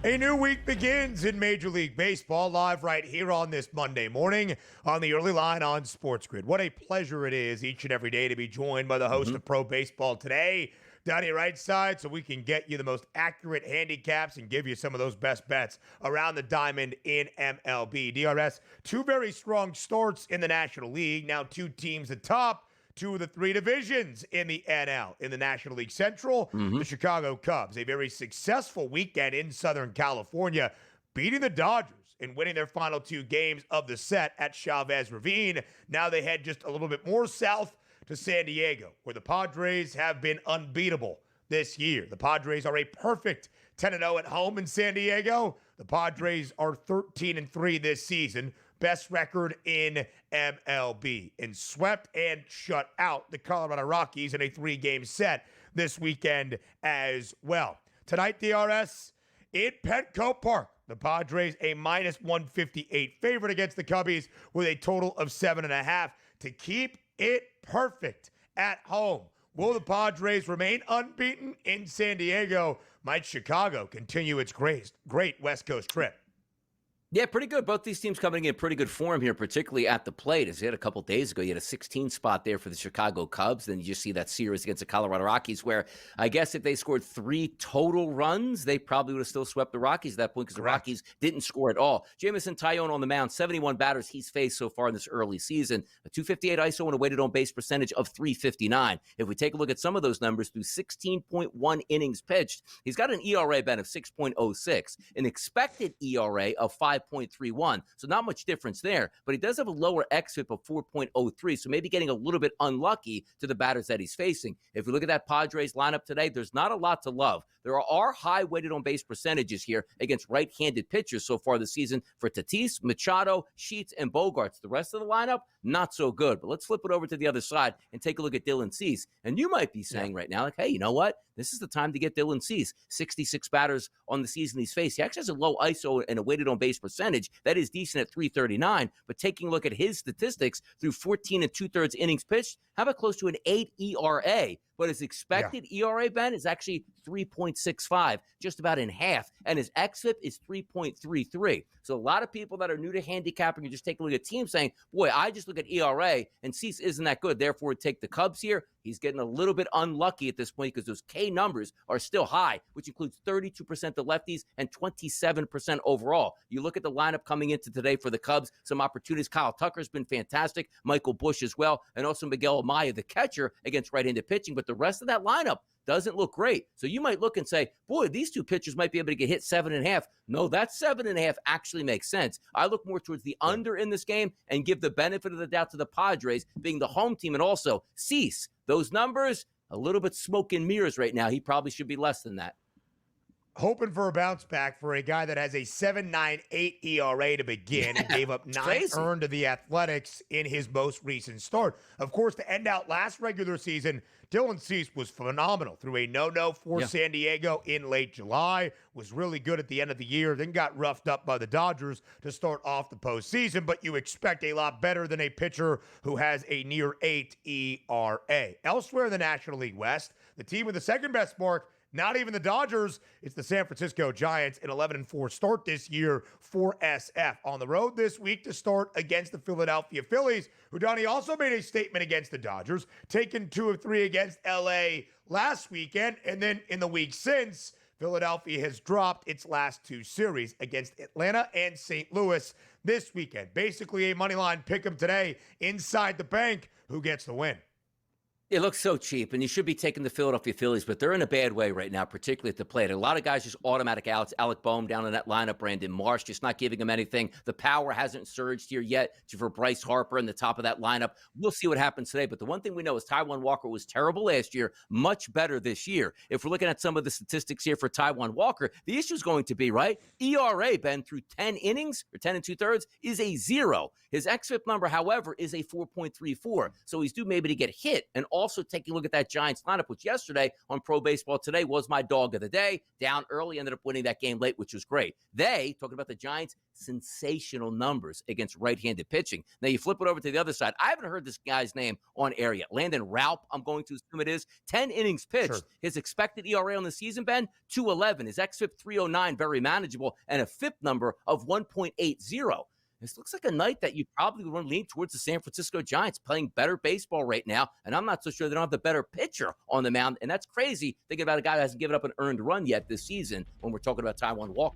A new week begins in Major League Baseball, live right here on this Monday morning on the early line on SportsGrid. What a pleasure it is each and every day to be joined by the host of Pro Baseball Today, Donnie right side, so we can get you the most accurate handicaps and give you some of those best bets around the diamond in MLB. DRS, two very strong starts in the National League. Now two teams atop two of the three divisions in the NL. In the National League Central, the Chicago Cubs, a very successful weekend in Southern California, beating the Dodgers and winning their final two games of the set at Chavez Ravine. Now they head just a little bit more south to San Diego, where the Padres have been unbeatable this year. The Padres are a perfect 10-0 at home in San Diego. The Padres are 13-3 this season, best record in MLB, and swept and shut out the Colorado Rockies in a 3-game set this weekend as well. Tonight, DRS, in Petco Park, the Padres a minus 158 favorite against the Cubbies with a total of 7.5 to keep it perfect at home. Will the Padres remain unbeaten in San Diego? Might Chicago continue its great West Coast trip? Yeah, pretty good. Both these teams coming in pretty good form here, particularly at the plate. As you had a couple days ago, you had a 16 spot there for the Chicago Cubs. Then you just see that series against the Colorado Rockies, where I guess if they scored 3 total runs, they probably would have still swept the Rockies at that point because the Rockies didn't score at all. Jameson, Taillon on the mound, 71 batters he's faced so far in this early season, a 258 ISO and a weighted on base percentage of 359. If we take a look at some of those numbers through 16.1 innings pitched, he's got an ERA ben of 6.06, an expected ERA of 5.31, so not much difference there, but he does have a lower xFIP of 4.03, so maybe getting a little bit unlucky to the batters that he's facing. If we look at that Padres lineup today, there's not a lot to love. There are high weighted on base percentages here against right-handed pitchers so far this season for Tatis, Machado, Sheets, and Bogarts. The rest of the lineup, not so good. But let's flip it over to the other side and take a look at Dylan Cease. And you might be saying right now, like, hey, you know what? This is the time to get Dylan Cease. 66 batters on the season he's faced. He actually has a low ISO and a weighted on base percentage. That is decent at 339. But taking a look at his statistics through 14 2/3 innings pitched, how about close to an 8 ERA? But his expected ERA, Ben, is actually 3.65, just about in half. And his xFIP is 3.33. So a lot of people that are new to handicapping are just taking a look at teams saying, boy, I just look at ERA and Cease isn't that good. Therefore, take the Cubs here. He's getting a little bit unlucky at this point because those K numbers are still high, which includes 32% to lefties and 27% overall. You look at the lineup coming into today for the Cubs, some opportunities. Kyle Tucker's been fantastic. Michael Busch as well. And also Miguel Amaya, the catcher, against right-handed pitching. But the rest of that lineup doesn't look great. So you might look and say, boy, these two pitchers might be able to get hit 7.5. No, that 7.5 actually makes sense. I look more towards the under in this game and give the benefit of the doubt to the Padres being the home team. And also Cease, those numbers, a little bit smoke and mirrors right now. He probably should be less than that. Hoping for a bounce back for a guy that has a 7.98 ERA to begin and gave up 9 earned to the Athletics in his most recent start. Of course, to end out last regular season, Dylan Cease was phenomenal through a no-no for San Diego in late July, was really good at the end of the year, then got roughed up by the Dodgers to start off the postseason, but you expect a lot better than a pitcher who has a near 8 ERA. Elsewhere in the National League West, the team with the second best mark, not even the Dodgers, it's the San Francisco Giants, an 11-4 start this year for SF. On the road this week to start against the Philadelphia Phillies, who Donnie also made a statement against the Dodgers, taking 2 of 3 against LA last weekend, and then in the week since, Philadelphia has dropped its last 2 series against Atlanta and St. Louis this weekend. Basically a moneyline pick'em today inside the bank. Who gets the win? It looks so cheap, and you should be taking the Philadelphia Phillies, but they're in a bad way right now, particularly at the plate. A lot of guys just automatic outs. Alec Boehm down in that lineup, Brandon Marsh just not giving him anything. The power hasn't surged here yet for Bryce Harper in the top of that lineup. We'll see what happens today, but the one thing we know is Taijuan Walker was terrible last year, much better this year. If we're looking at some of the statistics here for Taijuan Walker, the issue is going to be, right, ERA, Ben, through 10 innings, or 10 2/3, is a 0. His xFIP number, however, is a 4.34, so he's due maybe to get hit, and also taking a look at that Giants lineup, which yesterday on Pro Baseball Today was my dog of the day. Down early, ended up winning that game late, which was great. Talking about the Giants, sensational numbers against right-handed pitching. Now, you flip it over to the other side. I haven't heard this guy's name on air yet. Landon Raup, I'm going to assume it is. 10 innings pitched. Sure. His expected ERA on the season, Ben, 2.11. His xFIP 3.09, very manageable, and a FIP number of 1.80. This looks like a night that you probably would want to lean towards the San Francisco Giants, playing better baseball right now, and I'm not so sure they don't have the better pitcher on the mound, and that's crazy thinking about a guy that hasn't given up an earned run yet this season when we're talking about Taijuan Walker.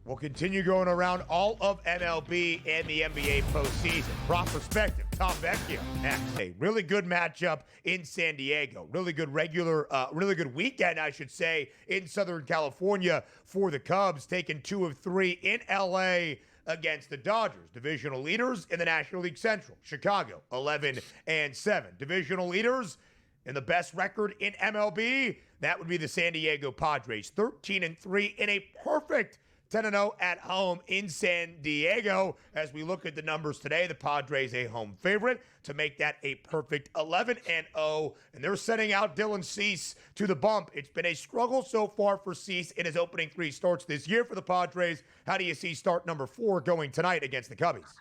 We'll continue going around all of MLB and the NBA postseason. Prop perspective, Tom Vecchio next. A really good matchup in San Diego. Really good weekend, I should say, in Southern California for the Cubs, taking 2 of 3 in LA against the Dodgers, divisional leaders in the National League Central. Chicago, 11-7. Divisional leaders in the best record in MLB, that would be the San Diego Padres, 13-3 in a perfect 10-0 at home in San Diego. As we look at the numbers today, the Padres a home favorite to make that a perfect 11-0, and they're sending out Dylan Cease to the bump. It's been a struggle so far for Cease in his opening 3 starts this year for the Padres. How do you see start number 4 going tonight against the Cubbies?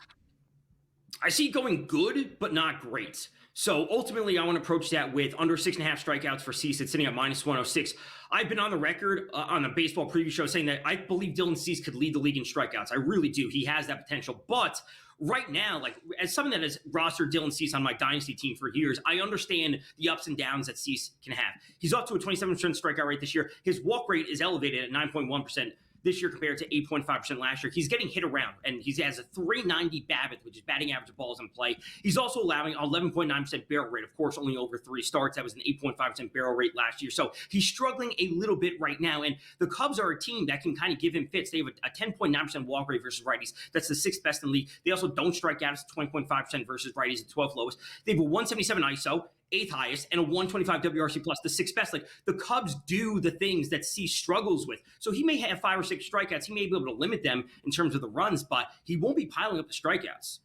I see it going good, but not great. So ultimately, I want to approach that with under 6.5 strikeouts for Cease. It's sitting at -106. I've been on the record on a baseball preview show saying that I believe Dylan Cease could lead the league in strikeouts. I really do. He has that potential. But right now, like as someone that has rostered Dylan Cease on my dynasty team for years, I understand the ups and downs that Cease can have. He's up to a 27% strikeout rate this year. His walk rate is elevated at 9.1%. This year compared to 8.5% last year. He's getting hit around, and he has a 390 BABIP, which is batting average of balls in play. He's also allowing 11.9% barrel rate, of course, only over 3 starts. That was an 8.5% barrel rate last year. So he's struggling a little bit right now, and the Cubs are a team that can kind of give him fits. They have a 10.9% walk rate versus righties. That's the 6th best in the league. They also don't strike out. It's 20.5% versus righties, the 12th lowest. They have a 177 ISO, 8th highest, and a 125 WRC plus, the 6th best. Like the Cubs do the things that C struggles with. So he may have 5 or 6 strikeouts. He may be able to limit them in terms of the runs, but he won't be piling up the strikeouts.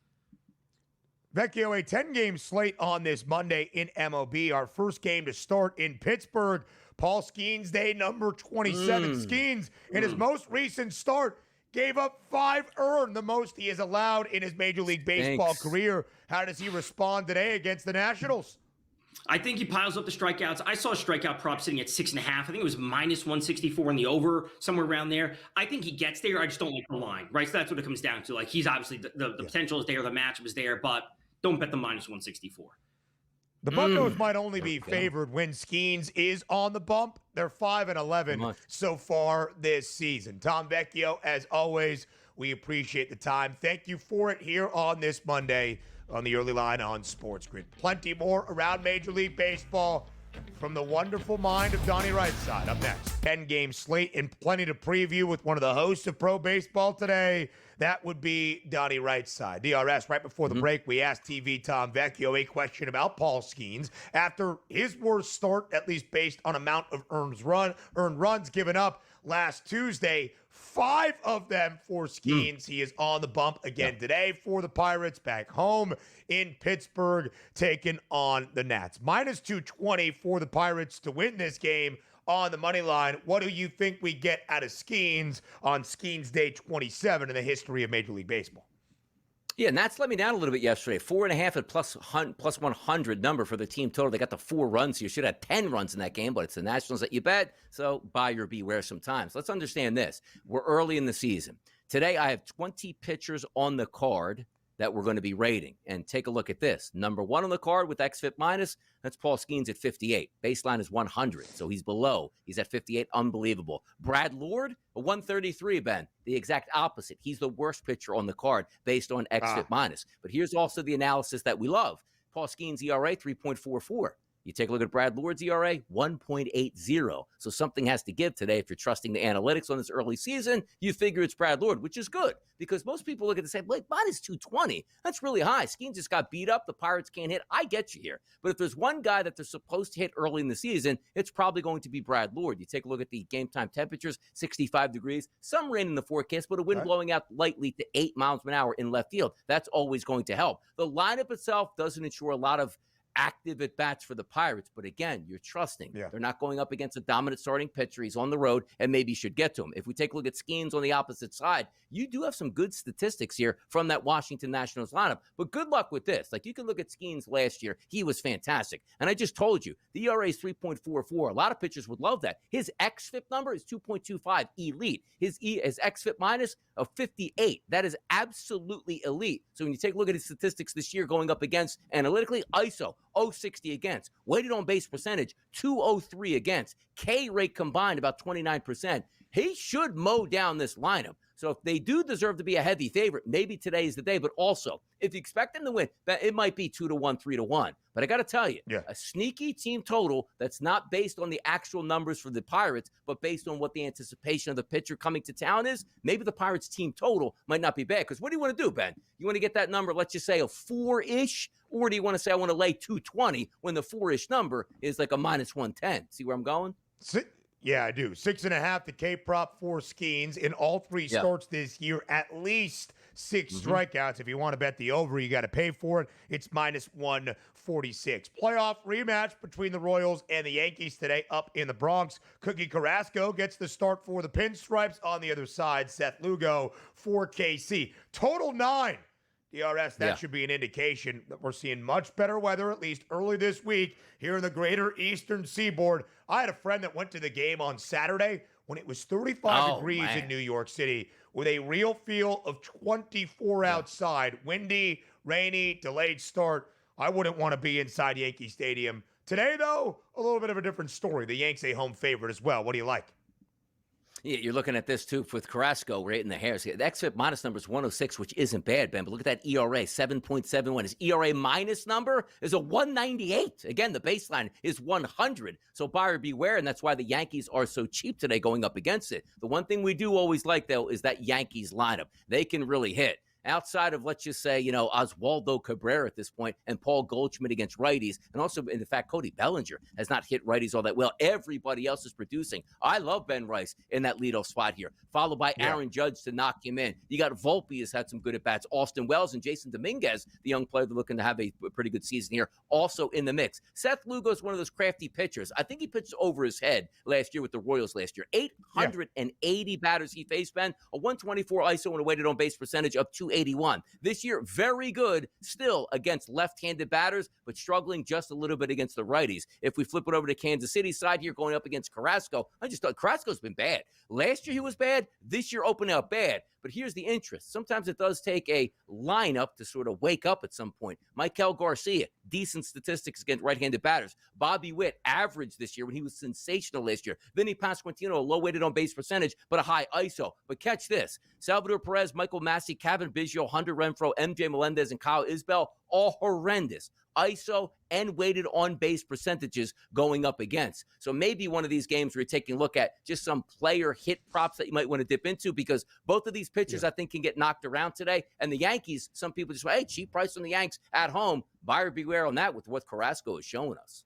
Vecchio, a 10-game slate on this Monday in MLB. Our first game to start in Pittsburgh. Paul Skenes, day number 27. Skenes, in his most recent start, gave up 5 earned, the most he has allowed in his Major League Baseball career. How does he respond today against the Nationals? I think he piles up the strikeouts. I saw a strikeout prop sitting at 6.5. I think it was -164 in the over, somewhere around there. I think he gets there. I just don't like the line, right? So that's what it comes down to. Like he's obviously the potential is there, the matchup is there, but don't bet the -164. The Buccos might only be favored when Skenes is on the bump. They're 5-11 so far this season. Tom Vecchio, as always, we appreciate the time. Thank you for it here on this Monday on the Early Line on SportsGrid. Plenty more around Major League Baseball from the wonderful mind of Donnie Rightside. Up next, 10-game slate and plenty to preview with one of the hosts of Pro Baseball Today. That would be Donnie Rightside. DRS, right before the break, we asked TV Tom Vecchio a question about Paul Skenes. After his worst start, at least based on amount of earned runs given up last Tuesday, 5 of them for Skenes. He is on the bump again today for the Pirates, back home in Pittsburgh, taking on the Nats. -220 for the Pirates to win this game on the money line. What do you think we get out of Skenes on Skenes Day 27 in the history of Major League Baseball? Yeah, Nats let me down a little bit yesterday. 4.5 at plus 100 number for the team total. They got the 4 runs. You should have 10 runs in that game, but it's the Nationals that you bet. So buy or beware sometimes. Let's understand this. We're early in the season. Today, I have 20 pitchers on the card that we're going to be rating. And take a look at this. Number 1 on the card with xFIP minus, that's Paul Skenes at 58. Baseline is 100, so he's below. He's at 58. Unbelievable. Brad Lord, a 133, Ben. The exact opposite. He's the worst pitcher on the card based on xFIP minus. But here's also the analysis that we love. Paul Skenes' ERA, 3.44. You take a look at Brad Lord's ERA, 1.80. So something has to give today. If you're trusting the analytics on this early season, you figure it's Brad Lord, which is good because most people look at it and say, wait, minus 220. That's really high. Skenes just got beat up. The Pirates can't hit. I get you here. But if there's one guy that they're supposed to hit early in the season, it's probably going to be Brad Lord. You take a look at the game time temperatures, 65 degrees, some rain in the forecast, but a wind blowing out lightly to 8 miles an hour in left field. That's always going to help. The lineup itself doesn't ensure a lot of active at bats for the Pirates. But again, you're trusting. Yeah. They're not going up against a dominant starting pitcher. He's on the road and maybe should get to him. If we take a look at Skenes on the opposite side, you do have some good statistics here from that Washington Nationals lineup. But good luck with this. Like, you can look at Skenes last year. He was fantastic. And I just told you, the ERA is 3.44. A lot of pitchers would love that. His xFIP number is 2.25, elite. His xFIP minus of 58. That is absolutely elite. So when you take a look at his statistics this year going up against, analytically, ISO, 060 against. Weighted on base percentage, 203 against. K rate combined, about 29%. He should mow down this lineup. So if they do deserve to be a heavy favorite, maybe today is the day. But also, if you expect them to win, it might be 2-1, 3-1. But I got to tell you, a sneaky team total that's not based on the actual numbers for the Pirates, but based on what the anticipation of the pitcher coming to town is, maybe the Pirates team total might not be bad. Because what do you want to do, Ben? You want to get that number, let's just say a 4-ish, or do you want to say I want to lay 220 when the 4-ish number is like a minus 110? See where I'm going? Yeah, I do. 6.5 the K prop for Skenes in all 3 starts this year. At least 6 strikeouts. If you want to bet the over, you got to pay for it. It's minus 146. Playoff rematch between the Royals and the Yankees today up in the Bronx. Cookie Carrasco gets the start for the Pinstripes. On the other side, Seth Lugo for KC. Total 9. DRS, that should be an indication that we're seeing much better weather, at least early this week, here in the greater Eastern Seaboard. I had a friend that went to the game on Saturday when it was 35 degrees in New York City with a real feel of 24 outside. Windy, rainy, delayed start. I wouldn't want to be inside Yankee Stadium. Today, though, a little bit of a different story. The Yanks a home favorite as well. What do you like? Yeah, you're looking at this, too, with Carrasco right in the hairs. The xFIP minus number is 106, which isn't bad, Ben. But look at that ERA, 7.71. His ERA minus number is a 198. Again, the baseline is 100. So buyer beware, and that's why the Yankees are so cheap today going up against it. The one thing we do always like, though, is that Yankees lineup. They can really hit. Outside of, let's just say, Oswaldo Cabrera at this point and Paul Goldschmidt against righties. And also, in fact, Cody Bellinger has not hit righties all that well. Everybody else is producing. I love Ben Rice in that leadoff spot here, followed by Aaron Judge to knock him in. You got Volpe has had some good at-bats. Austin Wells and Jason Dominguez, the young player, looking to have a pretty good season here, also in the mix. Seth Lugo is one of those crafty pitchers. I think he pitched over his head last year with the Royals last year. 880 batters he faced, Ben. A 124 ISO and a weighted on base percentage of 281. This year, very good still against left-handed batters, but struggling just a little bit against the righties. If we flip it over to Kansas City side here, going up against Carrasco, I just thought Carrasco's been bad. Last year he was bad. This year opening up bad. But here's the interest. Sometimes it does take a lineup to sort of wake up at some point. Michael Garcia, decent statistics against right-handed batters. Bobby Witt, average this year when he was sensational last year. Vinny Pasquantino, a low-weighted on base percentage, but a high ISO. But catch this. Salvador Perez, Michael Massey, Kevin Biggio, Hunter Renfroe, MJ Melendez, and Kyle Isbell, all horrendous. ISO and weighted on base percentages going up against. So maybe one of these games where you're taking a look at just some player hit props that you might want to dip into, because both of these pitchers I think can get knocked around today. And the Yankees, some people just say, hey, cheap price on the Yanks at home. Buyer beware on that with what Carrasco is showing us.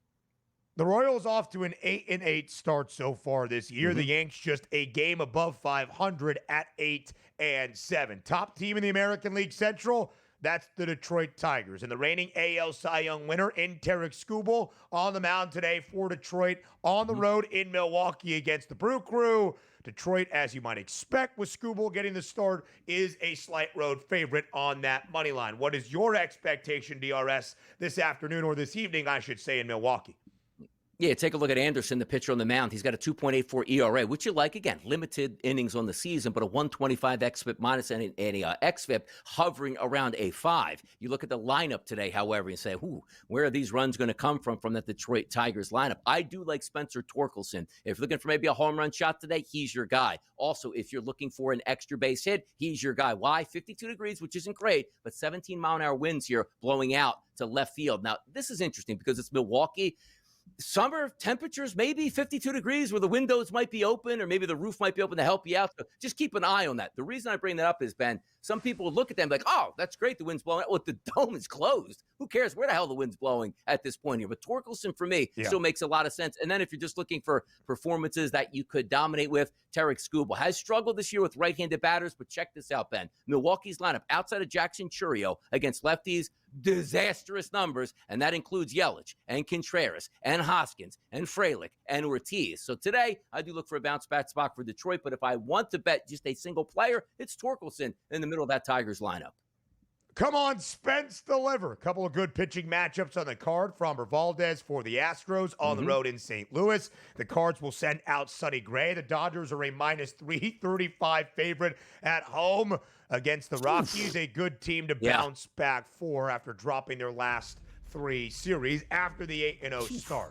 The Royals off to an 8-8 start so far this year. The Yanks just a game above 500 at 8-7. Top team in the American League Central, that's the Detroit Tigers. And the reigning AL Cy Young winner in Tarik Skubal on the mound today for Detroit on the road in Milwaukee against the Brew Crew. Detroit, as you might expect with Skubal getting the start, is a slight road favorite on that money line. What is your expectation, DRS, this afternoon, or this evening, I should say, in Milwaukee? Yeah, take a look at Anderson, the pitcher on the mound. He's got a 2.84 ERA, which you like. Again, limited innings on the season, but a 125 xFIP minus and a xFIP hovering around a 5. You look at the lineup today, however, and say, where are these runs going to come from that Detroit Tigers lineup? I do like Spencer Torkelson. If you're looking for maybe a home run shot today, he's your guy. Also, if you're looking for an extra base hit, he's your guy. Why? 52 degrees, which isn't great, but 17-mile-an-hour winds here blowing out to left field. Now, this is interesting because it's Milwaukee. Summer temperatures, maybe 52 degrees where the windows might be open or maybe the roof might be open to help you out. So just keep an eye on that. The reason I bring that up is, Ben, some people look at them like, oh, that's great. The wind's blowing out. Well, the dome is closed. Who cares where the hell the wind's blowing at this point here? But Torkelson, for me, still makes a lot of sense. And then if you're just looking for performances that you could dominate with, Tarik Skubal has struggled this year with right-handed batters, but check this out, Ben. Milwaukee's lineup outside of Jackson Churio against lefties, disastrous numbers, and that includes Yelich and Contreras and Hoskins and Frelick and Ortiz. So today, I do look for a bounce-back spot for Detroit, but if I want to bet just a single player, it's Torkelson in the middle of that Tigers lineup. Come on, Spence, deliver. A couple of good pitching matchups on the card. Framber Valdez for the Astros on the road in St. Louis. The Cards will send out Sonny Gray. The Dodgers are a minus 335 favorite at home against the Rockies. A good team to bounce back for after dropping their last 3 series after the 8-0 start.